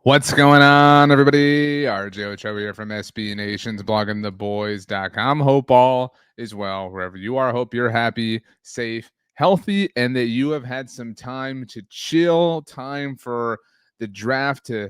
What's going on, everybody? RJ Ochoa here from SB Nation's bloggingtheboys.com. Hope all is well wherever you are. Hope you're happy, safe, healthy, and that you have had some time to chill, time for the draft to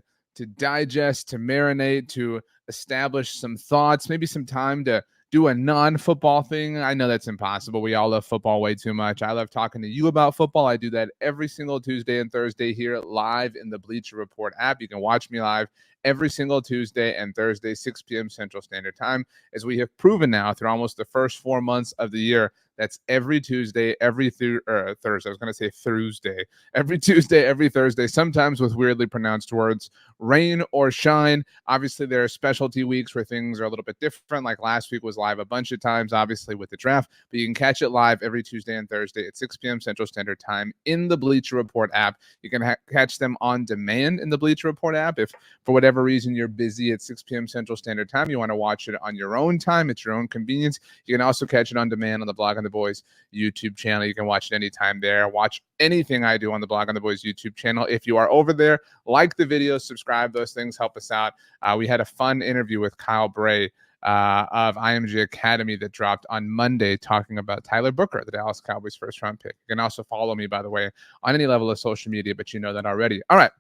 digest, to marinate, to establish some thoughts, maybe some time to do a non-football thing. I know that's impossible. We all love football way too much. I love talking to you about football. I do that every single Tuesday and Thursday here live in the Bleacher Report app. You can watch me live every single Tuesday and Thursday, 6 p.m. Central Standard Time, as we have proven now through almost the first 4 months of the year. That's every Tuesday, every Thursday. I was going to say Thursday. Every Tuesday, every Thursday, sometimes with weirdly pronounced words, rain or shine. Obviously, there are specialty weeks where things are a little bit different. Like last week was live a bunch of times, obviously, with the draft. But you can catch it live every Tuesday and Thursday at 6 p.m. Central Standard Time in the Bleacher Report app. You can catch them on demand in the Bleacher Report app. If for whatever reason you're busy at 6 p.m. Central Standard Time, you want to watch it on your own time, at your own convenience, you can also catch it on demand on the Blog on the Boys YouTube channel. You can watch it anytime there. Watch anything I do on the Blog on the Boys YouTube channel. If you are over there, like the video, subscribe. Those things help us out. We had a fun interview with Kyle Bray of IMG Academy that dropped on Monday, talking about Tyler Booker, the Dallas Cowboys first round pick. You can also follow me, by the way, on any level of social media, but you know that already. All right.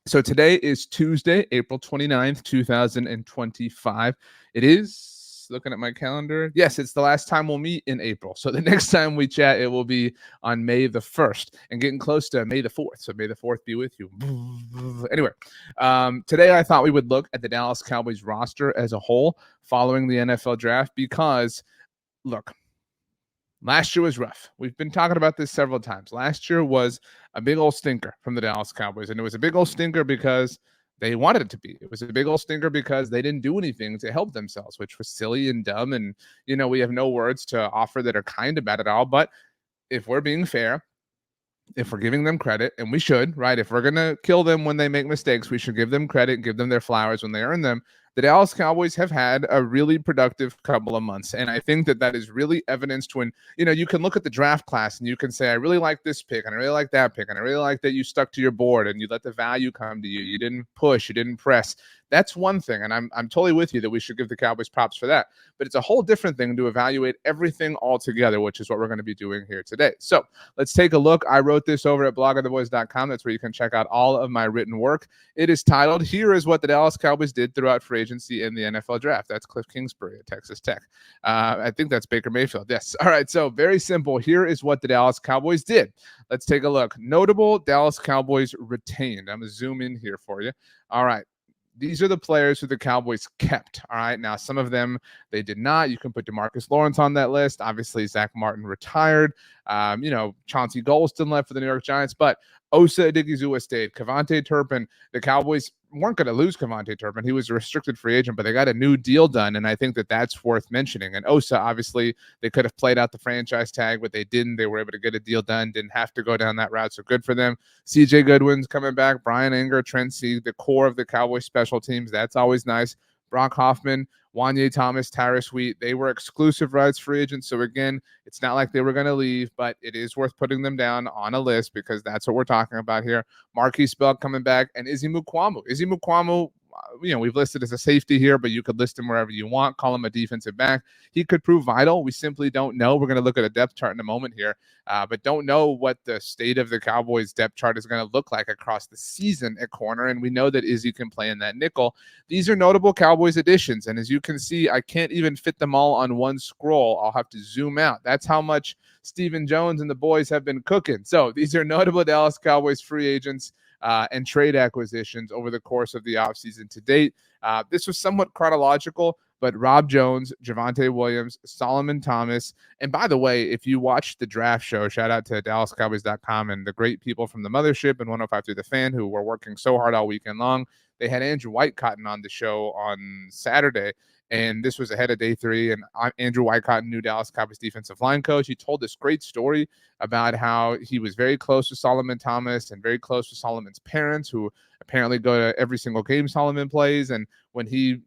So today is Tuesday, April 29th, 2025. It is, looking at my calendar, yes, it's the last time we'll meet in April. So the next time we chat, it will be on May the 1st and getting close to May the 4th. So May the 4th be with you. Anyway, today I thought we would look at the Dallas Cowboys roster as a whole following the NFL draft because, look, last year was rough. We've been talking about this several times. Last year was a big old stinker from the Dallas Cowboys, and it was a big old stinker because they wanted it to be. It was a big old stinker because they didn't do anything to help themselves, which was silly and dumb. And, we have no words to offer that are kind about it all. But if we're being fair, if we're giving them credit, and we should, right? If we're going to kill them when they make mistakes, we should give them credit, give them their flowers when they earn them. The Dallas Cowboys have had a really productive couple of months. And I think that is really evidenced when, you can look at the draft class and you can say, I really like this pick and I really like that pick. And I really like that you stuck to your board and you let the value come to you. You didn't push, you didn't press. That's one thing. And I'm totally with you that we should give the Cowboys props for that. But it's a whole different thing to evaluate everything all together, which is what we're going to be doing here today. So let's take a look. I wrote this over at blogontheboys.com. That's where you can check out all of my written work. It is titled, Here is What the Dallas Cowboys Did Throughout Free Agency in the NFL Draft. That's Cliff Kingsbury at Texas Tech. I think that's Baker Mayfield. Yes. All right. So very simple. Here is what the Dallas Cowboys did. Let's take a look. Notable Dallas Cowboys retained. I'm going to zoom in here for you. All right. These are the players who the Cowboys kept. All right. Now, some of them they did not. You can put DeMarcus Lawrence on that list. Obviously, Zach Martin retired. Chauncey Golston left for the New York Giants, but Osa Odighizuwa stayed. Kevontae Turpin, the Cowboys weren't going to lose Kevontae Turpin. He was a restricted free agent, but they got a new deal done, and I think that that's worth mentioning. And Osa, obviously, they could have played out the franchise tag, but they didn't. They were able to get a deal done, didn't have to go down that route, so good for them. CJ Goodwin's coming back, Brian Anger, Trent Sieg, the core of the Cowboys special teams. That's always nice. Brock Hoffman, Wanye Thomas, Tyrus Wheat, they were exclusive rights free agents. So again, it's not like they were going to leave, but it is worth putting them down on a list because that's what we're talking about here. Marquise Bell coming back, and Izzy Mukuamu. We've listed as a safety here, but you could list him wherever you want. Call him a defensive back. He could prove vital. We simply don't know. We're going to look at a depth chart in a moment here, but don't know what the state of the Cowboys depth chart is going to look like across the season at corner. And we know that Izzy can play in that nickel. These are notable Cowboys additions. And as you can see, I can't even fit them all on one scroll. I'll have to zoom out. That's how much Stephen Jones and the boys have been cooking. So these are notable Dallas Cowboys free agents and trade acquisitions over the course of the offseason to date. This was somewhat chronological, but Rob Jones, Javonte Williams, Solomon Thomas, and by the way, if you watched the draft show, shout out to DallasCowboys.com and the great people from the Mothership and 105 Through the Fan who were working so hard all weekend long. They had Andrew Whitecotton on the show on Saturday, and this was ahead of day 3. And Andrew Whitecotton, new Dallas Cowboys defensive line coach, he told this great story about how he was very close to Solomon Thomas and very close to Solomon's parents, who apparently go to every single game Solomon plays. And when he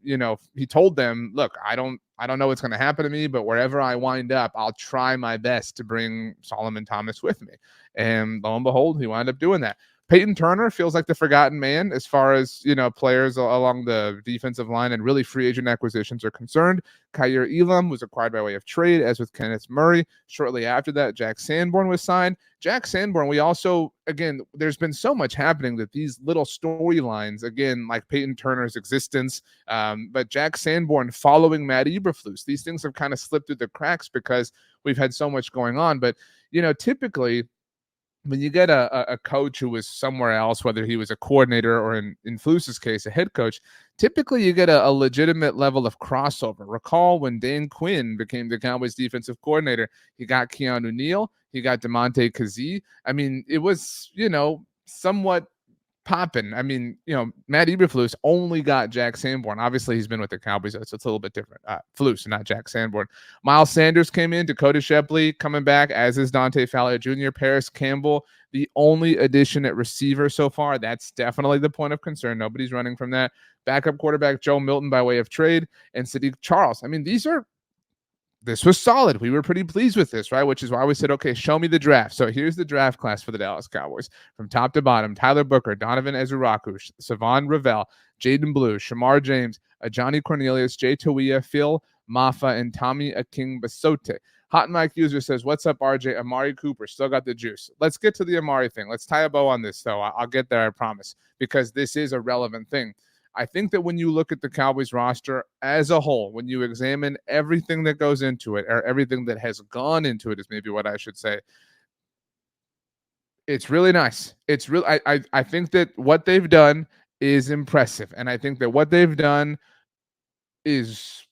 told them, look, I don't know what's going to happen to me, but wherever I wind up, I'll try my best to bring Solomon Thomas with me. And lo and behold, he wound up doing that. Peyton Turner feels like the forgotten man as far as, players along the defensive line and really free agent acquisitions are concerned. Kyer Elam was acquired by way of trade, as with Kenneth Murray. Shortly after that, Jack Sanborn was signed. Jack Sanborn, we also, again, there's been so much happening that these little storylines, again, like Peyton Turner's existence, but Jack Sanborn following Matt Eberflus, these things have kind of slipped through the cracks because we've had so much going on. But, typically, when you get a coach who was somewhere else, whether he was a coordinator or in Flus's case, a head coach, typically you get a legitimate level of crossover. Recall when Dan Quinn became the Cowboys defensive coordinator, he got Keanu Neal, he got DeMonte Kazee. I mean, it was, somewhat popping. I mean, Matt Eberflus only got Jack Sanborn. Obviously, he's been with the Cowboys, so it's a little bit different. Flus, not Jack Sanborn. Miles Sanders came in. Dakota Shepley coming back, as is Dante Fowler Jr. Paris Campbell, the only addition at receiver so far. That's definitely the point of concern. Nobody's running from that. Backup quarterback Joe Milton by way of trade, and Sadiq Charles. I mean, this was solid. We were pretty pleased with this, right? Which is why we said, okay, show me the draft. So here's the draft class for the Dallas Cowboys. From top to bottom, Tyler Booker, Donovan Ezuraku, Savon Ravel, Jaden Blue, Shamar James, Johnny Cornelius, Jay Tawia, Phil Maffa, and Tommy Aking Basote. Hot Mike user says, what's up, RJ? Amari Cooper, still got the juice. Let's get to the Amari thing. Let's tie a bow on this, though. I'll get there, I promise, because this is a relevant thing. I think that when you look at the Cowboys roster as a whole, when you examine everything that goes into it, or everything that has gone into it is maybe what I should say, it's really nice. It's really, I think that what they've done is impressive. And I think that what they've done is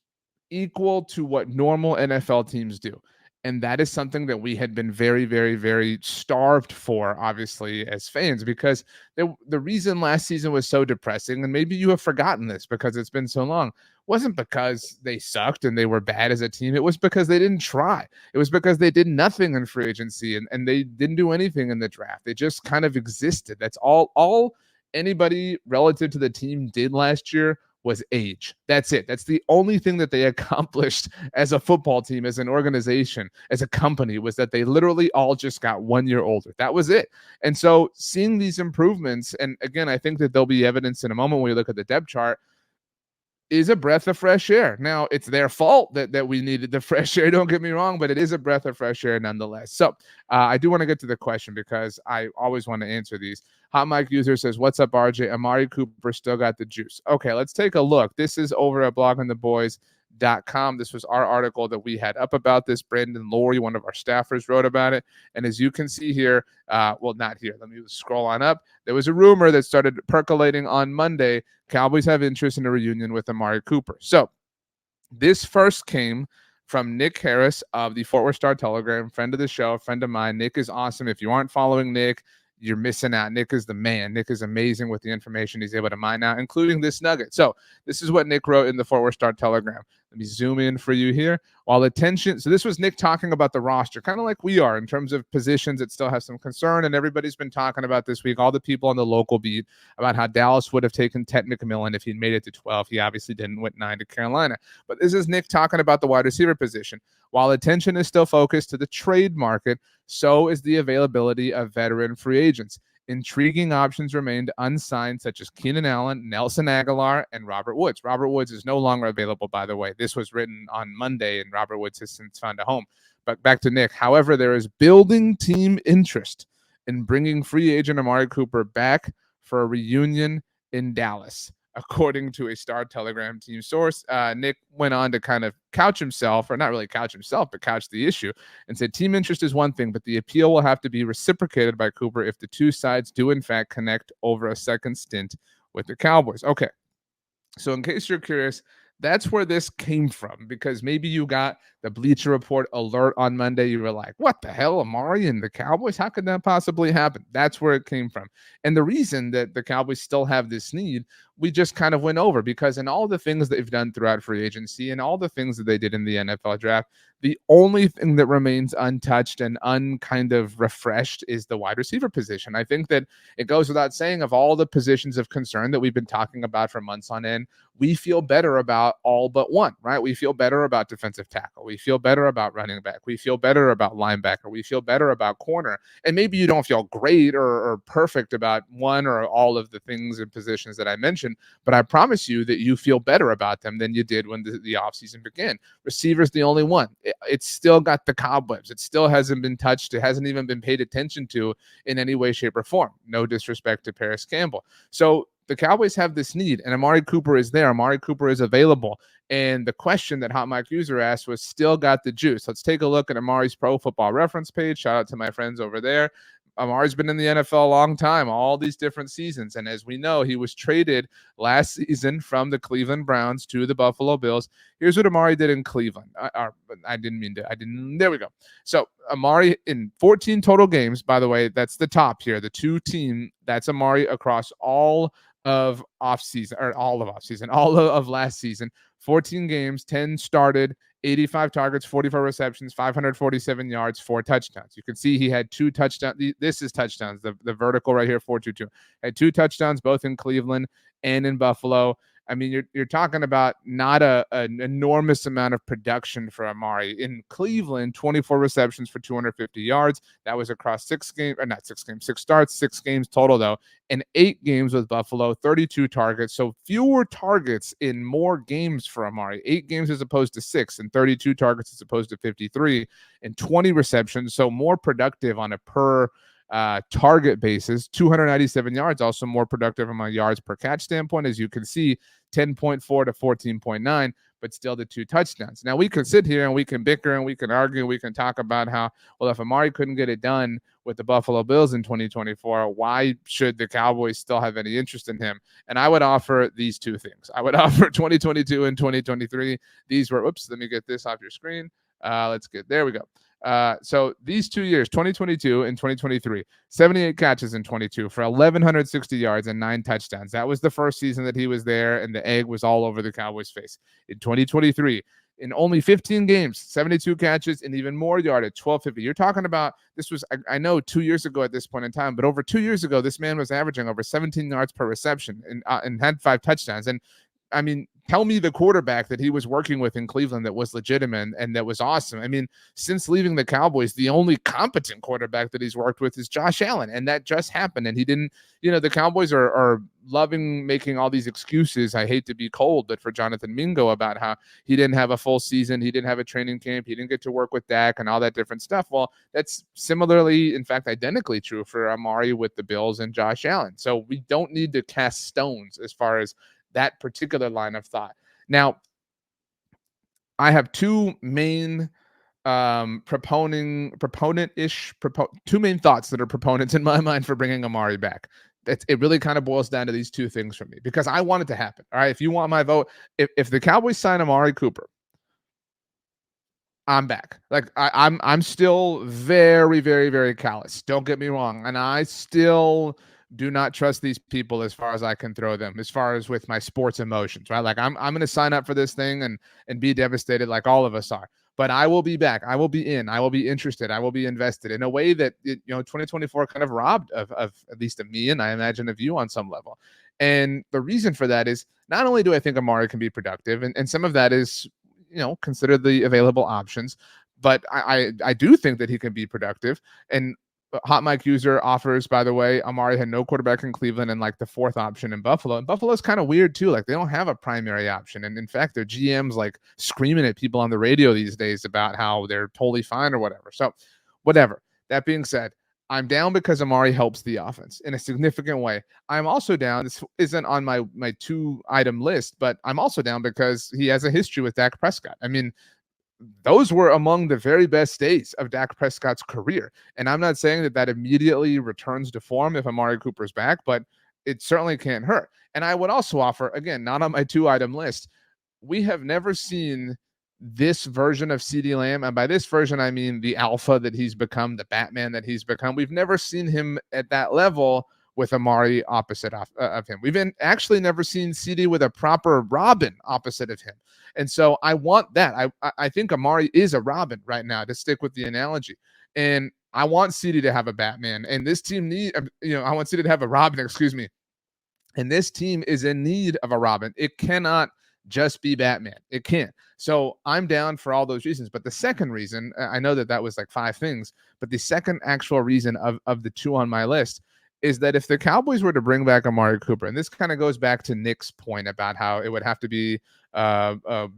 equal to what normal NFL teams do. And that is something that we had been very, very, very starved for, obviously, as fans, because the reason last season was so depressing, and maybe you have forgotten this because it's been so long, wasn't because they sucked and they were bad as a team. It was because they didn't try. It was because they did nothing in free agency and they didn't do anything in the draft. They just kind of existed. That's all anybody relative to the team did last year was age. That's it. That's the only thing that they accomplished as a football team, as an organization, as a company, was that they literally all just got 1 year older. That was it. And so seeing these improvements, and again, I think that there'll be evidence in a moment when we look at the depth chart, is a breath of fresh air. Now, it's their fault that we needed the fresh air, don't get me wrong, but it is a breath of fresh air nonetheless. So I do want to get to the question because I always want to answer these. Hot Mike user says, what's up, RJ? Amari Cooper still got the juice. Okay, let's take a look. This is over at bloggingtheboys.com. This was our article that we had up about this. Brandon Laurie, one of our staffers, wrote about it. And as you can see here, well, not here. Let me scroll on up. There was a rumor that started percolating on Monday. Cowboys have interest in a reunion with Amari Cooper. So this first came from Nick Harris of the Fort Worth Star-Telegram, friend of the show, friend of mine. Nick is awesome. If you aren't following Nick, you're missing out. Nick is the man. Nick is amazing with the information he's able to mine out, including this nugget. So this is what Nick wrote in the Fort Worth Star-Telegram. Let me zoom in for you here. While attention, so this was Nick talking about the roster, kind of like we are in terms of positions that still have some concern, and everybody's been talking about this week, all the people on the local beat, about how Dallas would have taken Ted McMillan if he'd made it to 12. He obviously didn't, went 9 to Carolina. But this is Nick talking about the wide receiver position. While attention is still focused to the trade market, so is the availability of veteran free agents. Intriguing options remained unsigned, such as Keenan Allen, Nelson Aguilar, and Robert Woods. Robert Woods is no longer available, by the way. This was written on Monday, and Robert Woods has since found a home. But back to Nick. However, there is building team interest in bringing free agent Amari Cooper back for a reunion in Dallas. According to a Star-Telegram team source, Nick went on to kind of couch himself, or not really couch himself, but couch the issue, and said team interest is one thing, but the appeal will have to be reciprocated by Cooper if the two sides do in fact connect over a second stint with the Cowboys. Okay, so in case you're curious, that's where this came from, because maybe you got the Bleacher Report alert on Monday. You were like, what the hell, Amari and the Cowboys? How could that possibly happen? That's where it came from. And the reason that the Cowboys still have this need, we just kind of went over, because in all the things they've done throughout free agency and all the things that they did in the NFL draft, The only thing that remains untouched and unkind of refreshed is the wide receiver position. I think that it goes without saying, of all the positions of concern that we've been talking about for months on end, we feel better about all but one, right? We feel better about defensive tackle. We feel better about running back. We feel better about linebacker. We feel better about corner. And maybe you don't feel great or perfect about one or all of the things and positions that I mentioned, but I promise you that you feel better about them than you did when the offseason began. Receiver's the only one. It's still got the cobwebs. It still hasn't been touched. It hasn't even been paid attention to in any way, shape, or form. No disrespect to Paris Campbell. So the Cowboys have this need, and Amari Cooper is there. Amari Cooper is available. And the question that Hot Mike User asked was, still got the juice. Let's take a look at Amari's Pro Football Reference page. Shout out to my friends over there. Amari's been in the NFL a long time, all these different seasons. And as we know, he was traded last season from the Cleveland Browns to the Buffalo Bills. Here's what Amari did in Cleveland. There we go. So Amari in 14 total games, by the way, that's the top here. The two team, that's Amari across all of last season. 14 games, 10 started, 85 targets, 44 receptions, 547 yards, 4 touchdowns. You can see he had 2 touchdowns. This is touchdowns, the vertical right here, 422. Had 2 touchdowns both in Cleveland and in Buffalo. I mean, you're talking about not an enormous amount of production for Amari. In Cleveland, 24 receptions for 250 yards. That was across 6 starts, 6 games total, though. And 8 games with Buffalo, 32 targets. So fewer targets in more games for Amari. 8 games as opposed to 6, and 32 targets as opposed to 53, and 20 receptions. So more productive on a per target basis. 297 yards, also more productive from a yards per catch standpoint. As you can see, 10.4 to 14.9, but still the 2 touchdowns. Now we can sit here and we can bicker and we can argue, we can talk about how, well, if Amari couldn't get it done with the Buffalo Bills in 2024, why should the Cowboys still have any interest in him? And I would offer these 2 things. I would offer 2022 and 2023. These were, let me get this off your screen. There we go. So these 2 years, 2022 and 2023, 78 catches in 22 for 1,160 yards and 9 touchdowns. That was the first season that he was there, and the egg was all over the Cowboys' face. In 2023, in only 15 games, 72 catches and even more yardage, 1,250. You're talking about, this was, I know 2 years ago at this point in time, but over 2 years ago, this man was averaging over 17 yards per reception and had 5 touchdowns. And I mean, tell me the quarterback that he was working with in Cleveland that was legitimate and that was awesome. I mean, since leaving the Cowboys, the only competent quarterback that he's worked with is Josh Allen, and that just happened. And he didn't, the Cowboys are loving making all these excuses. I hate to be cold, but for Jonathan Mingo about how he didn't have a full season, he didn't have a training camp, he didn't get to work with Dak and all that different stuff. Well, that's similarly, in fact, identically true for Amari with the Bills and Josh Allen. So we don't need to cast stones as far as that particular line of thought. Now, I have 2 main two main thoughts that are proponents in my mind for bringing Amari back. It really kind of boils down to these 2 things for me, because I want it to happen. All right, if you want my vote, if the Cowboys sign Amari Cooper, I'm back. Like I'm still very, very, very callous. Don't get me wrong, and I still do not trust these people as far as I can throw them, as far as with my sports emotions, right? Like I'm going to sign up for this thing and be devastated like all of us are. But I will be back. I will be in. I will be interested. I will be invested in a way that 2024 kind of robbed of at least of me, and I imagine of you on some level. And the reason for that is, not only do I think Amari can be productive, and some of that is consider the available options, but I do think that he can be productive. And Hot Mike User offers, by the way, Amari had no quarterback in Cleveland and like the 4th option in Buffalo. And Buffalo's kind of weird too. Like they don't have a primary option. And in fact, their GM's like screaming at people on the radio these days about how they're totally fine or whatever. So whatever. That being said, I'm down because Amari helps the offense in a significant way. I'm also down. This isn't on my 2-item list, but I'm also down because he has a history with Dak Prescott. I mean, those were among the very best days of Dak Prescott's career. And I'm not saying that immediately returns to form if Amari Cooper's back, but it certainly can't hurt. And I would also offer, again, not on my 2-item list, we have never seen this version of CeeDee Lamb. And by this version, I mean the alpha that he's become, the Batman that he's become. We've never seen him at that level with Amari opposite of him. We've actually never seen CD with a proper Robin opposite of him. And so I want that. I think Amari is a Robin right now, to stick with the analogy. And I want CD to have a Batman. And this team I want CD to have a Robin, excuse me. And this team is in need of a Robin. It cannot just be Batman. It can't. So I'm down for all those reasons. But the second reason, I know that was like 5 things, but the second actual reason of the 2 on my list is that if the Cowboys were to bring back Amari Cooper, and this kind of goes back to Nick's point about how it would have to be, a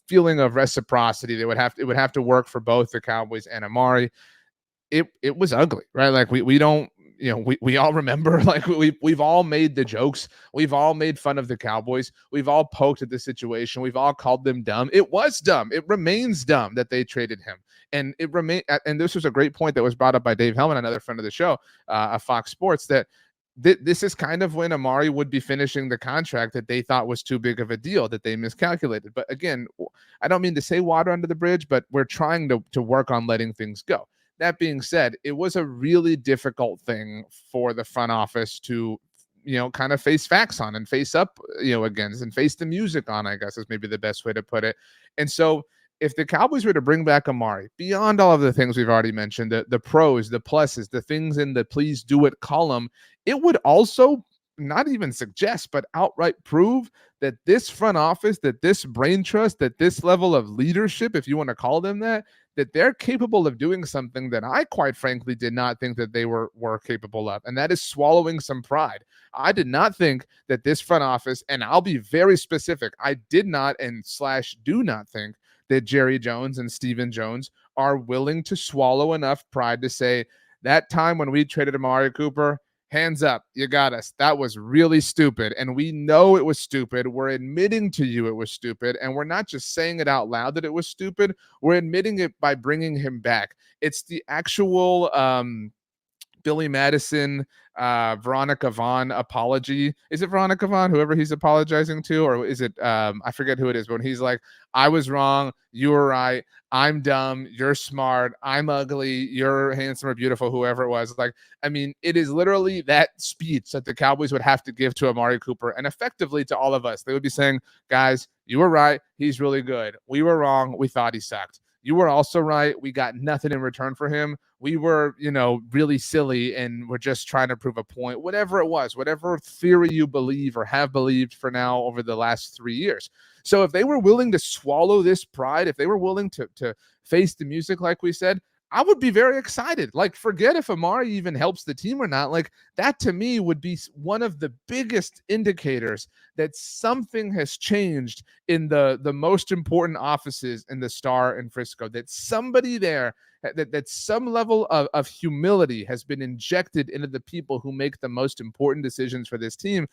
feeling of reciprocity. It would have to work for both the Cowboys and Amari. It was ugly, right? Like we don't, we all remember, like we've all made the jokes. We've all made fun of the Cowboys. We've all poked at the situation. We've all called them dumb. It was dumb. It remains dumb that they traded him. And and this was a great point that was brought up by Dave Hellman, another friend of the show, of Fox Sports, that this is kind of when Amari would be finishing the contract that they thought was too big of a deal, that they miscalculated. But again, I don't mean to say water under the bridge, but we're trying to work on letting things go. That being said, it was a really difficult thing for the front office to, kind of face facts on and face up, against, and face the music on, I guess is maybe the best way to put it. And so if the Cowboys were to bring back Amari, beyond all of the things we've already mentioned, the pros, the pluses, the things in the please do it column, it would also not even suggest, but outright prove that this front office, that this brain trust, that this level of leadership, if you want to call them that they're capable of doing something that I quite frankly did not think that they were capable of. And that is swallowing some pride. I did not think that this front office, and I'll be very specific, I did not and / do not think that Jerry Jones and Stephen Jones are willing to swallow enough pride to say, that time when we traded Amari Cooper, hands up, you got us. That was really stupid. And we know it was stupid. We're admitting to you it was stupid. And we're not just saying it out loud that it was stupid. We're admitting it by bringing him back. It's the actual Billy Madison, Veronica Vaughn apology. Is it Veronica Vaughn, whoever he's apologizing to? Or is it, I forget who it is, but when he's like, I was wrong, you were right, I'm dumb, you're smart, I'm ugly, you're handsome or beautiful, whoever it was. Like, I mean, it is literally that speech that the Cowboys would have to give to Amari Cooper and effectively to all of us. They would be saying, guys, you were right, he's really good. We were wrong, we thought he sucked. You were also right. We got nothing in return for him. We were, really silly and we're just trying to prove a point, whatever it was, whatever theory you believe or have believed for now over the last 3 years. So if they were willing to swallow this pride, if they were willing to face the music, like we said, I would be very excited. Like, forget if Amari even helps the team or not. Like, that to me would be one of the biggest indicators that something has changed in the most important offices in the Star in Frisco, that somebody there, that some level of humility has been injected into the people who make the most important decisions for this team.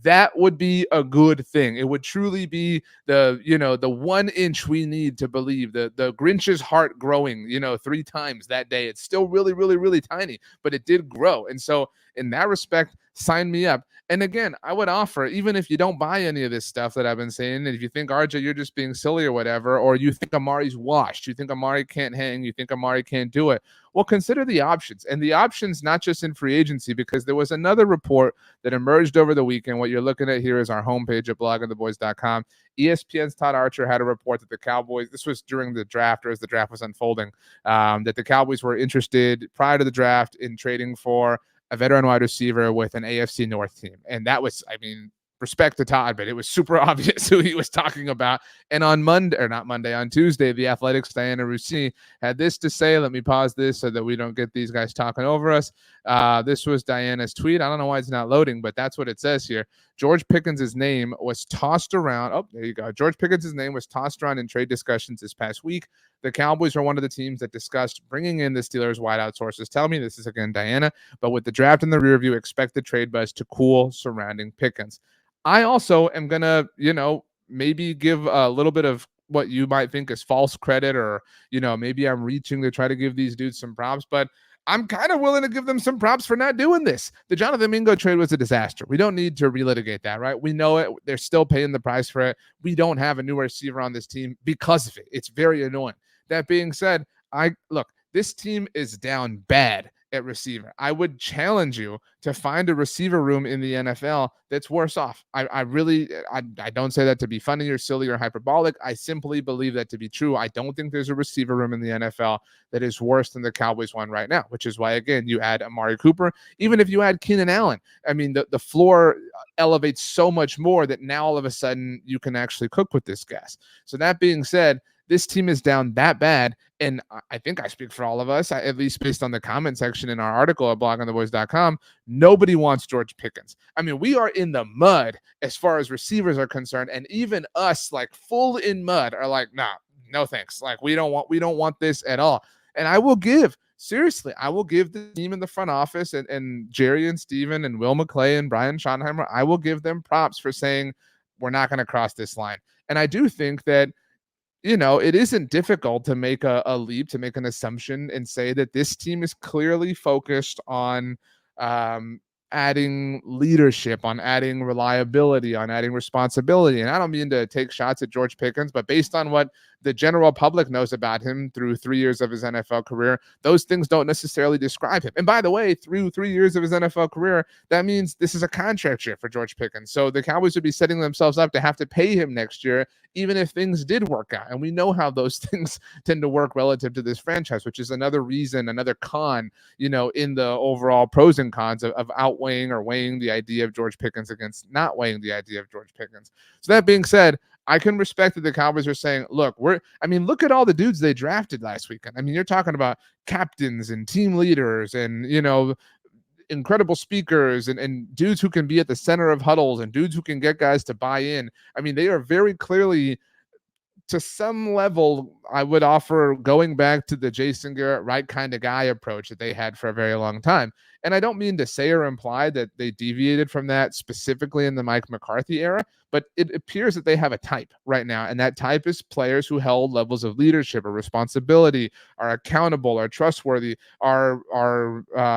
That would be a good thing. It would truly be the 1 inch we need to believe, the Grinch's heart growing, 3 times that day. It's still really, really, really tiny, but it did grow. And so in that respect, sign me up. And again, I would offer, even if you don't buy any of this stuff that I've been saying, and if you think, RJ, you're just being silly or whatever, or you think Amari's washed, you think Amari can't hang, you think Amari can't do it, well, consider the options. And the options not just in free agency, because there was another report that emerged over the weekend. What you're looking at here is our homepage at bloggingtheboys.com. ESPN's Todd Archer had a report that the Cowboys, this was during the draft or as the draft was unfolding, that the Cowboys were interested prior to the draft in trading for a veteran wide receiver with an AFC North team. And that was, I mean, respect to Todd, but it was super obvious who he was talking about. And on on Tuesday, the Athletics' Diana Roussi had this to say. Let me pause this so that we don't get these guys talking over us. This was Diana's tweet. I don't know why it's not loading, but that's what it says here. George Pickens' name was tossed around. Oh, there you go. George Pickens' name was tossed around in trade discussions this past week. The Cowboys are one of the teams that discussed bringing in the Steelers' wideout. Sources tell me, this is again Diana, but with the draft in the rear view, expect the trade buzz to cool surrounding Pickens. I also am going to, maybe give a little bit of what you might think is false credit, or, maybe I'm reaching to try to give these dudes some props, but I'm kind of willing to give them some props for not doing this. The Jonathan Mingo trade was a disaster. We don't need to relitigate that, right? We know it. They're still paying the price for it. We don't have a new receiver on this team because of it. It's very annoying. That being said, look, this team is down bad at receiver. I would challenge you to find a receiver room in the NFL that's worse off. I really, I don't say that to be funny or silly or hyperbolic. I simply believe that to be true. I don't think there's a receiver room in the NFL that is worse than the Cowboys one right now, which is why, again, you add Amari Cooper. Even if you add Keenan Allen, I mean, the floor elevates so much more that now all of a sudden you can actually cook with this gas. So that being said, this team is down that bad. And I think I speak for all of us, at least based on the comment section in our article at blogontheboys.com. Nobody wants George Pickens. I mean, we are in the mud as far as receivers are concerned. And even us, like full in mud, are like, nah, no thanks. Like we don't want this at all. And I will give the team in the front office and Jerry and Steven and Will McClay and Brian Schottenheimer, I will give them props for saying we're not going to cross this line. And I do think that, it isn't difficult to make a leap, to make an assumption and say that this team is clearly focused on adding leadership, on adding reliability, on adding responsibility. And I don't mean to take shots at George Pickens, but based on what the general public knows about him through 3 years of his NFL career, those things don't necessarily describe him. And by the way, through 3 years of his NFL career, that means this is a contract year for George Pickens. So the Cowboys would be setting themselves up to have to pay him next year, even if things did work out. And we know how those things tend to work relative to this franchise, which is another reason, another con, in the overall pros and cons of outweighing or weighing the idea of George Pickens against not weighing the idea of George Pickens. So that being said, I can respect that the Cowboys are saying, look, look at all the dudes they drafted last weekend. I mean, you're talking about captains and team leaders and, incredible speakers and dudes who can be at the center of huddles and dudes who can get guys to buy in. I mean, they are very clearly, to some level, I would offer going back to the Jason Garrett right kind of guy approach that they had for a very long time. And I don't mean to say or imply that they deviated from that specifically in the Mike McCarthy era, but it appears that they have a type right now. And that type is players who held levels of leadership or responsibility, are accountable, are trustworthy, are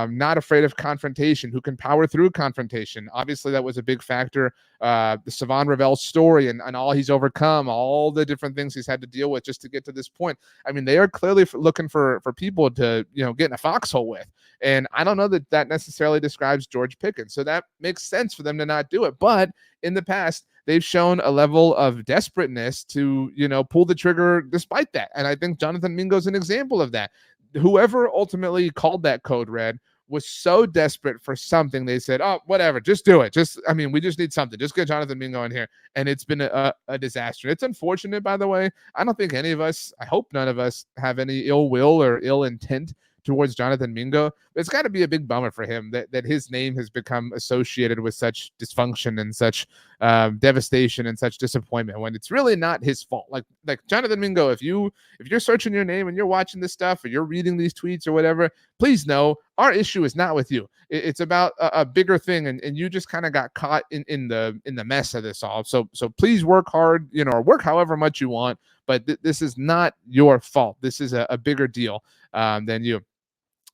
not afraid of confrontation, who can power through confrontation. Obviously, that was a big factor. The Savon Ravel story and all he's overcome, all the different things he's had to deal with just to get to this point. I mean, they are clearly looking for people to, get in a foxhole with. And I don't know that necessarily describes George Pickens. So that makes sense for them to not do it. But in the past, they've shown a level of desperateness to, pull the trigger despite that. And I think Jonathan Mingo is an example of that. Whoever ultimately called that code red was so desperate for something, they said, oh, whatever, just do it. We just need something. Just get Jonathan Mingo in here. And it's been a disaster. It's unfortunate, by the way. I don't think any of us, I hope none of us, have any ill will or ill intent towards Jonathan Mingo. But it's got to be a big bummer for him that his name has become associated with such dysfunction and such devastation and such disappointment when it's really not his fault. Like Jonathan Mingo, if you're searching your name and you're watching this stuff or you're reading these tweets or whatever, please know our issue is not with you. It's about a bigger thing, and you just kind of got caught in the mess of this all. So please work hard, or work however much you want, but this is not your fault. This is a bigger deal than you.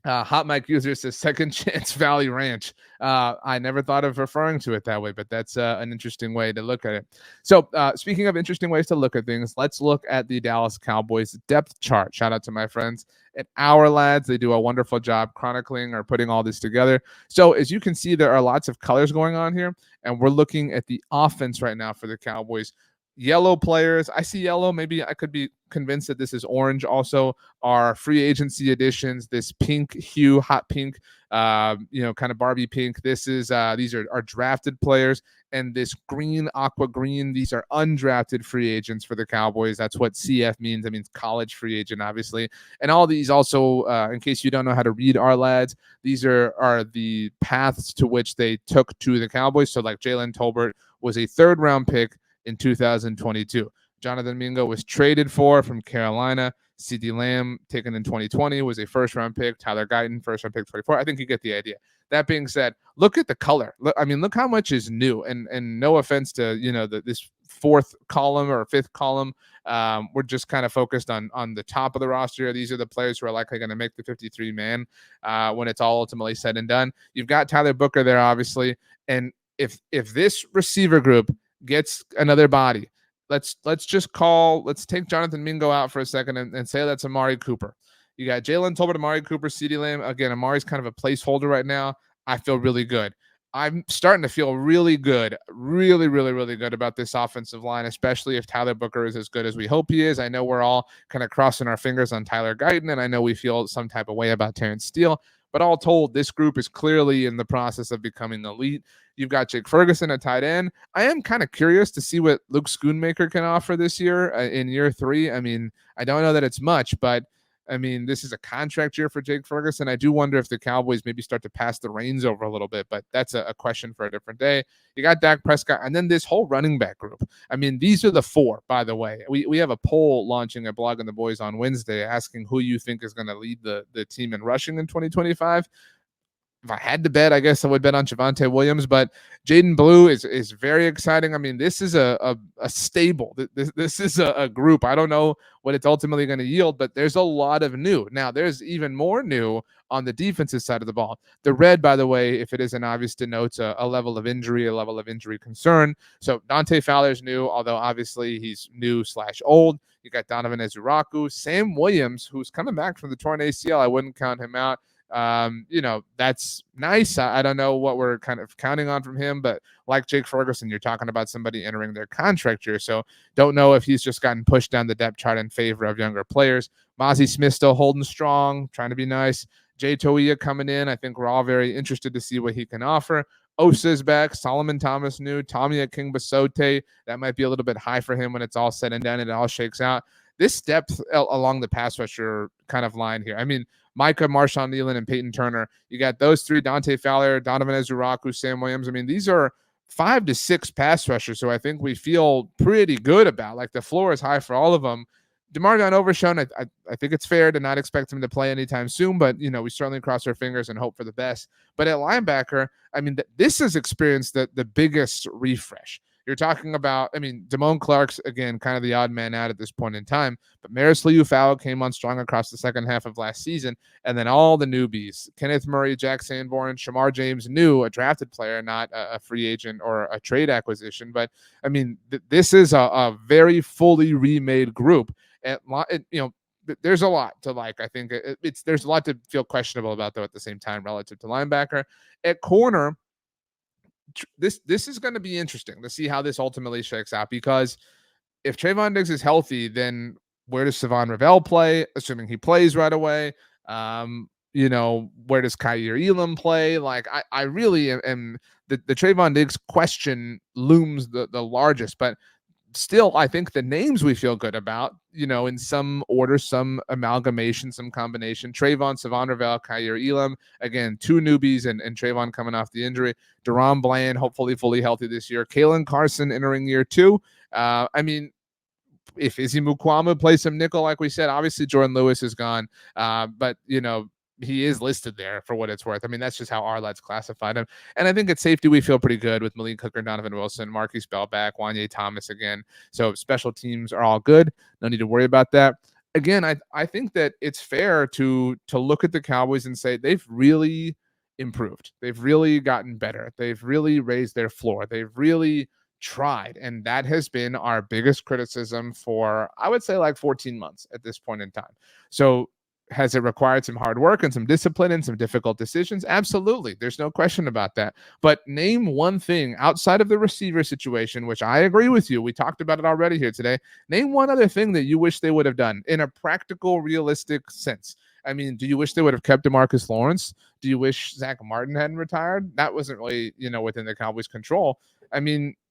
Hot Mike User says Second Chance Valley Ranch. I never thought of referring to it that way, but that's an interesting way to look at it. So speaking of interesting ways to look at things, let's look at the Dallas Cowboys depth chart. Shout out to my friends at Our Lads. They do a wonderful job chronicling or putting all this together. So as you can see, there are lots of colors going on here, and we're looking at the offense right now for the Cowboys. Yellow players, I see yellow. Maybe I could be convinced that this is orange. Also, our free agency additions, this pink hue, hot pink, kind of Barbie pink. This is these are drafted players, and this green, aqua green, these are undrafted free agents for the Cowboys. That's what CF means. That means college free agent, obviously. And all these also, in case you don't know how to read Our Lads, these are the paths to which they took to the Cowboys. So like Jalen Tolbert was a 3rd round pick in 2022. Jonathan Mingo was traded from Carolina. CeeDee Lamb, taken in 2020, was a 1st round pick. Tyler Guyton, 1st round pick 24. I think you get the idea. That being said, look at the color. Look how much is new. And no offense to this 4th column or 5th column. We're just kind of focused on the top of the roster. These are the players who are likely going to make the 53 man when it's all ultimately said and done. You've got Tyler Booker there, obviously, and if this receiver group gets another body, let's take Jonathan Mingo out for a second and say that's Amari Cooper. You got Jalen Tolbert, Amari Cooper, CeeDee Lamb. Again, Amari's kind of a placeholder right now. I feel really good. I'm starting to feel really good, really, really, really good about this offensive line, especially if Tyler Booker is as good as we hope he is. I know we're all kind of crossing our fingers on Tyler Guyton, and I know we feel some type of way about Terrence Steele. But all told, this group is clearly in the process of becoming elite. You've got Jake Ferguson at tight end. I am kind of curious to see what Luke Schoonmaker can offer this year in year 3. I mean, I don't know that it's much, but I mean, this is a contract year for Jake Ferguson. I do wonder if the Cowboys maybe start to pass the reins over a little bit, but that's a question for a different day. You got Dak Prescott, and then this whole running back group. I mean, these are the 4, by the way. We have a poll launching at Blogging the Boys on Wednesday asking who you think is going to lead the team in rushing in 2025. If I had to bet, I guess I would bet on Javonte Williams, but Jaden Blue is very exciting. I mean, this is a stable. This is a group. I don't know what it's ultimately going to yield, but there's a lot of new. Now, there's even more new on the defensive side of the ball. The red, by the way, if it isn't obvious, denotes a level of injury concern. So Dante Fowler's new, although obviously he's new/old. You got Donovan Ezuraku, Sam Williams, who's coming back from the torn ACL. I wouldn't count him out. That's nice. I don't know what we're kind of counting on from him, but like Jake Ferguson, you're talking about somebody entering their contract year. So don't know if he's just gotten pushed down the depth chart in favor of younger players. Mozzie Smith still holding strong, trying to be nice. Jay Toia coming in. I think we're all very interested to see what he can offer. Osa's back. Solomon Thomas new. Tommy Akingbasote. That might be a little bit high for him when it's all said and done and it all shakes out. This depth along the pass rusher kind of line here. I mean, Micah, Marshawn Nealon, and Peyton Turner. You got those 3, Dante Fowler, Donovan Ezuraku, Sam Williams. I mean, these are 5 to 6 pass rushers, so I think we feel pretty good about. Like, the floor is high for all of them. DeMarvion Overshown, I think it's fair to not expect him to play anytime soon, but, we certainly cross our fingers and hope for the best. But at linebacker, I mean, this has experienced the biggest refresh. You're talking about, Damone Clark's, again, kind of the odd man out at this point in time, but Maris Liufau came on strong across the second half of last season, and then all the newbies, Kenneth Murray, Jack Sanborn, Shamar James, a drafted player, not a free agent or a trade acquisition, but, this is a very fully remade group. There's a lot to like. I think there's a lot to feel questionable about, though, at the same time relative to linebacker. At corner, this is going to be interesting to see how this ultimately shakes out, because if Trayvon Diggs is healthy, then where does Savon Ravel play, assuming he plays right away? Where does Kaiir Elam play? Like, I really am the Trayvon Diggs question looms the largest, but still, I think the names we feel good about, in some order, some amalgamation, some combination. Trayvon, Savon Ravel, Kaiir Elam. Again, 2 newbies and Trayvon coming off the injury. Deron Bland, hopefully fully healthy this year. Kalen Carson entering year 2. If Izzy Mukwama plays some nickel, like we said, obviously Jordan Lewis is gone. But, he is listed there for what it's worth. That's just how Arled's classified him. And I think at safety, we feel pretty good with Malik Hooker, Donovan Wilson, Marquise Bell back, Wanye Thomas again. So special teams are all good. No need to worry about that. Again, I think that it's fair to look at the Cowboys and say they've really improved. They've really gotten better. They've really raised their floor. They've really tried. And that has been our biggest criticism for, I would say, like 14 months at this point in time. So has it required some hard work and some discipline and some difficult decisions? Absolutely. There's no question about that. But name one thing outside of the receiver situation, which I agree with you. We talked about it already here today. Name one other thing that you wish they would have done in a practical, realistic sense. Do you wish they would have kept DeMarcus Lawrence? Do you wish Zach Martin hadn't retired? That wasn't really, within the Cowboys' control.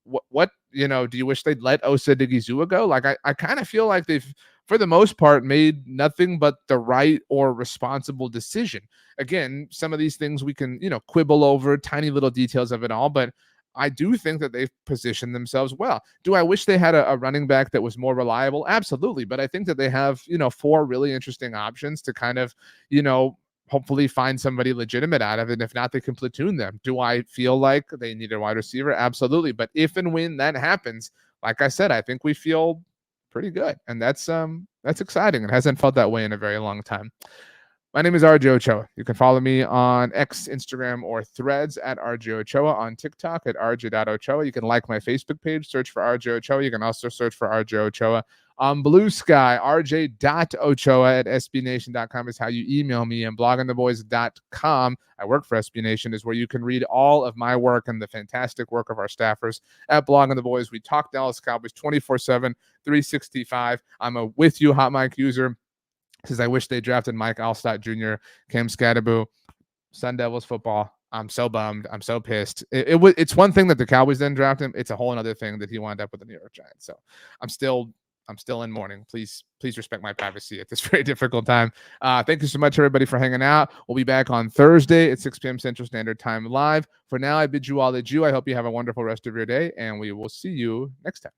What do you wish they'd let Osa Digizua go? Like, I kind of feel like they've, for the most part, made nothing but the right or responsible decision. Again, some of these things we can, quibble over, tiny little details of it all, but I do think that they've positioned themselves well. Do I wish they had a running back that was more reliable? Absolutely. But I think that they have, 4 really interesting options to kind of, hopefully find somebody legitimate out of it. And if not, they can platoon them. Do I feel like they need a wide receiver? Absolutely. But if and when that happens, like I said, I think we feel pretty good. And that's exciting. It hasn't felt that way in a very long time. My name is RJ Ochoa. You can follow me on X, Instagram, or Threads at RJ Ochoa, on TikTok at rj.ochoa. You can like my Facebook page, search for RJ Ochoa. You can also search for RJ Ochoa on Blue Sky. rj.ochoa at sbnation.com is how you email me, and bloggingtheboys.com, I work for SB Nation, is where you can read all of my work and the fantastic work of our staffers at Blogging the Boys. We talk Dallas Cowboys 24/7, 365. I'm a with you hot mic user, because I wish they drafted Mike Alstott Jr., Cam Scatteraboo, Sun Devils football. I'm so bummed. I'm so pissed. It's one thing that the Cowboys didn't draft him. It's a whole other thing that he wound up with the New York Giants. So I'm still in mourning. Please respect my privacy at this very difficult time. Thank you so much, everybody, for hanging out. We'll be back on Thursday at 6 p.m. Central Standard Time live. For now, I bid you all adieu. I hope you have a wonderful rest of your day, and we will see you next time.